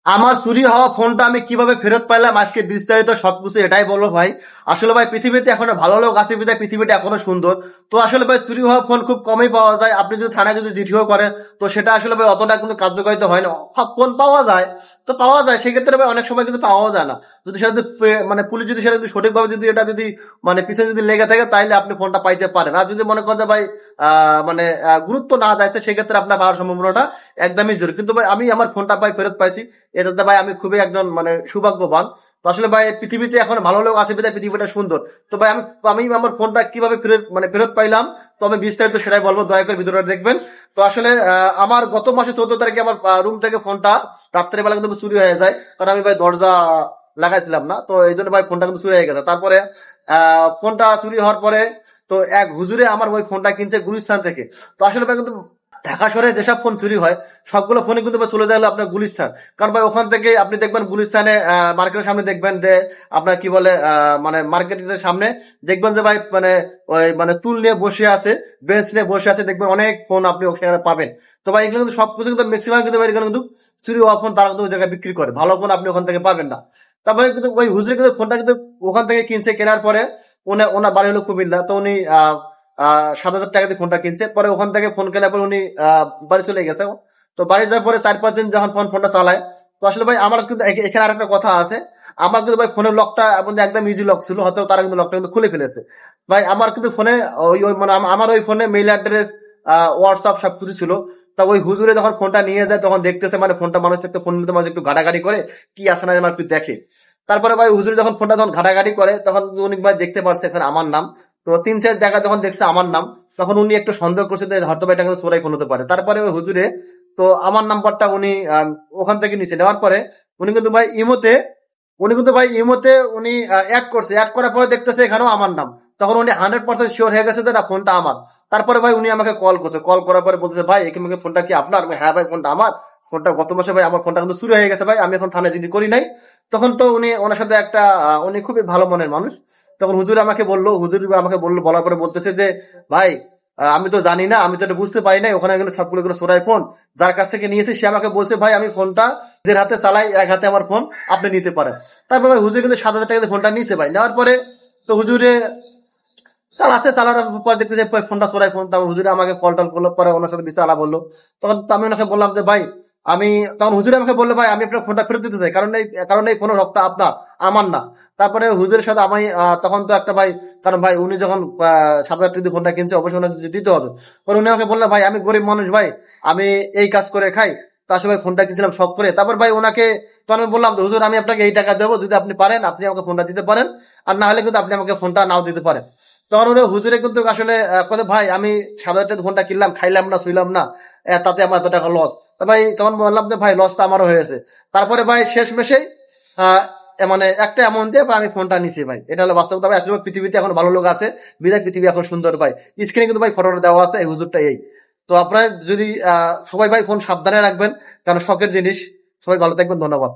আমার চুরি হওয়া ফোনটা আমি কিভাবে ফেরত পাইলাম আজকে বিস্তারিত সবকিছু এটাই বলবো ভাই। আসলে ভাই পৃথিবীতে এখনো ভালো লোক আছে বিধায় পৃথিবীটা এখনো সুন্দর। তো আসলে ভাই চুরি হওয়া ফোন খুব কমই পাওয়া যায়। আপনি যদি থানায় যদি জিডিও করেন তো সেটা আসলে ভাই অতটা কিন্তু কার্যকারিতা হয় না। ফোন পাওয়া যায় তো পাওয়া যায়, সেক্ষেত্রে ভাই অনেক সময় কিন্তু পাওয়া যায় না। যদি সেটা যদি মানে পুলিশ যদি সেটা যদি সঠিকভাবে যদি এটা যদি মানে পিছনে যদি লেগে থাকে তাইলে আপনি ফোনটা পাইতে পারেন। আর যদি মনে করেন যে ভাই মানে গুরুত্ব না দেয় তো সেক্ষেত্রে আপনার পাওয়ার সম্ভাবনাটা একদমই জোর। কিন্তু ভাই আমি আমার ফোনটা পাই ফেরত পাইছি, এটাতে ভাই আমি খুবই একজন মানে সৌভাগ্যবান। তো আসলে ভাই পৃথিবীতে এখন ভালো লোক আছে বিধায় পৃথিবীটা সুন্দর। তো ভাই আমি আমি আমার ফোনটা কিভাবে ফেরত মানে ফেরত পাইলাম তো আমি বিস্তারিত সেটাই বলবো, দয়া করে ভিডিওটা দেখবেন। তো আসলে আমার গত মাসে 14 তারিখে আমার রুম থেকে ফোনটা রাত্রে বেলা কিন্তু চুরি হয়ে যায়, কারণ আমি ভাই দরজা লাগাইছিলাম না, তো এই জন্য ভাই ফোনটা কিন্তু চুরি হয়ে গেছে। তারপরে ফোনটা চুরি হওয়ার পরে তো এক হুজুরে আমার ওই ফোনটা কিনছে গুলিস্তান থেকে। তো আসলে ভাই কিন্তু ঢাকা শহরে যেসব ফোন চুরি হয় সবগুলো ফোনে কিন্তু ভাই চলে যায় হলো আপনার গুলিস্তান। কারণ ভাই ওখান থেকে আপনি দেখবেন গুলিস্তানে মার্কেটের সামনে দেখবেন যে আপনার কি বলে মানে মার্কেটের সামনে দেখবেন যে ভাই মানে ওই মানে টুল নিয়ে বসে আছে, বেঞ্চ নিয়ে বসে আছে, দেখবেন অনেক ফোন আপনি ওখানে পাবেন। তো ভাই এগুলো কিন্তু সবকিছু কিন্তু ম্যাক্সিমাম কিন্তু ভাই এগুলো কিন্তু চুরি হওয়া ফোন তারা কিন্তু ওই জায়গায় বিক্রি করে, ভালো ফোন আপনি ওখান থেকে পাবেন না। তারপরে কিন্তু ওই হুজুরে কিন্তু ফোনটা কিন্তু ওখান থেকে কিনছে, কেনার পরে ওনার বাড়ি হলো কুমিল্লা। তো উনি 7,000 টাকা দিয়ে ফোনটা কিনছে, পরে ওখান থেকে ফোন কেনার পর উনি বাড়ি চলে গেছে। তো বাড়ি যাওয়ার পরে 4-5 দিন যখন ফোনটা চালায়, তো আসলে ভাই আমার কিন্তু এখানে আর একটা কথা আছে। আমার কিন্তু ভাই ফোনের লকটা একদম ইজি লক ছিল, হয়তো তারা কিন্তু লকটা কিন্তু খুলে ফেলেছে। ভাই আমার কিন্তু ফোনে ওই ওই মানে আমার ওই ফোনে মেইল অ্যাড্রেস, হোয়াটসঅ্যাপ সবকিছু ছিল। তা ওই হুজুরে যখন ফোনটা নিয়ে যায় তখন দেখতেছে মানে ফোনটা মানুষ একটা ফোন নিতে মানুষ একটু ঘাটাঘাটি করে কি আছে না আমার একটু দেখে। তারপরে ভাই হুজুর যখন ফোনটা যখন ঘাটাঘাটি করে তখন উনি ভাই দেখতে পারছে এখানে আমার নাম। তো 3-4 জায়গায় যখন দেখছে আমার নাম তখন উনি একটু সন্দেহ করছে যে হয়তো ভাই এটা কিন্তু চোরাই ফোন হতে পারে। তারপরে ওই হুজুরে তো আমার নাম্বারটা উনি ওখান থেকে নিচে নেওয়ার পরে উনি কিন্তু ভাই ইমোতে উনি অ্যাড করছে, অ্যাড করার পরে দেখতেছে এখানেও আমার নাম। তখন উনি 100% শিওর হয়ে গেছে যে না ফোনটা আমার। তারপরে ভাই উনি আমাকে কল করছে, কল করার পরে বলতেছে ভাই এখানে ফোনটা কি আপনার? হ্যাঁ ভাই ফোনটা আমার। ফোনটা গত মাসে ভাই আমার ফোনটা কিন্তু চুরি হয়ে গেছে ভাই, আমি এখন থানায় জিডি করি নাই। তখন তো উনি ওনার সাথে একটা উনি খুবই ভালো মনের মানুষ। তখন হুজুর আমাকে বললো, বলার পরে বলতেছে যে ভাই আমি তো জানি না, আমি তো এটা বুঝতে পারি নাই, ওখানে এগুলো সবগুলো এগুলো চোরাই ফোন। যার কাছ থেকে নিয়েছি সে আমাকে বলছে ভাই আমি ফোনটা নিজের হাতে চালাই, এক হাতে আমার ফোন, আপনি নিতে পারেন। তারপর ভাই হুজুর কিন্তু 7,000 টাকা দিয়ে ফোনটা নিয়েছে ভাই। নেওয়ার পরে তো হুজুরে চালানোর পর দেখতে যে ফোনটা চোরাই ফোন। তারপর হুজুরে আমাকে কল টল করলো, পরে ওনার সাথে বিষয় আলাপ বললো। তখন তো আমি ওনাকে বললাম যে ভাই আমি, তখন হুজুরে আমাকে বললো ভাই আমি আপনার ফোনটা ফেরত দিতে চাই, কারণ এই ফোনের হকটা আপনার, আমার না। তারপরে হুজুরের সাথে আমি তখন তো একটা ভাই, কারণ ভাই উনি যখন 7,000 টাকা দিয়ে ফোনটা কিনছে অবশ্যই ওনাকে দিতে হবে। পরে উনি আমাকে বললেন ভাই আমি গরিব মানুষ ভাই, আমি এই কাজ করে খাই। তো আসলে ভাই ফোনটা কিনছিলাম শখ করে। তারপর ভাই ওনাকে তো আমি বললাম যে হুজুর আমি আপনাকে এই টাকা দেবো, যদি আপনি পারেন আপনি আমাকে ফোনটা দিতে পারেন, আর না হলে কিন্তু আপনি আমাকে ফোনটা নাও দিতে পারেন। তখন ওরা হুজুরে কিন্তু আসলে কথা ভাই আমি 7,000 টাকা ফোনটা কিনলাম, খাইলাম না শুইলাম না, তাতে আমার এত টাকা লস। তা ভাই তখন বললাম যে ভাই লস তো আমারও হয়েছে। তারপরে ভাই শেষ মেশেই আহ মানে একটা অ্যামাউন্ট দিয়ে ভাই আমি ফোনটা নিছি ভাই। এটা হলো বাস্তবতা ভাই। আসলে পৃথিবীতে এখন ভালো লোক আছে বিধায় পৃথিবী এখন সুন্দর ভাই। স্ক্রিনে কিন্তু ভাই ফটোটা দেওয়া আছে, এই হুজুরটা এই। তো আপনার যদি সবাই ভাই ফোন সাবধানে রাখবেন, কারণ শখের জিনিস। সবাই ভালো থাকবেন, ধন্যবাদ।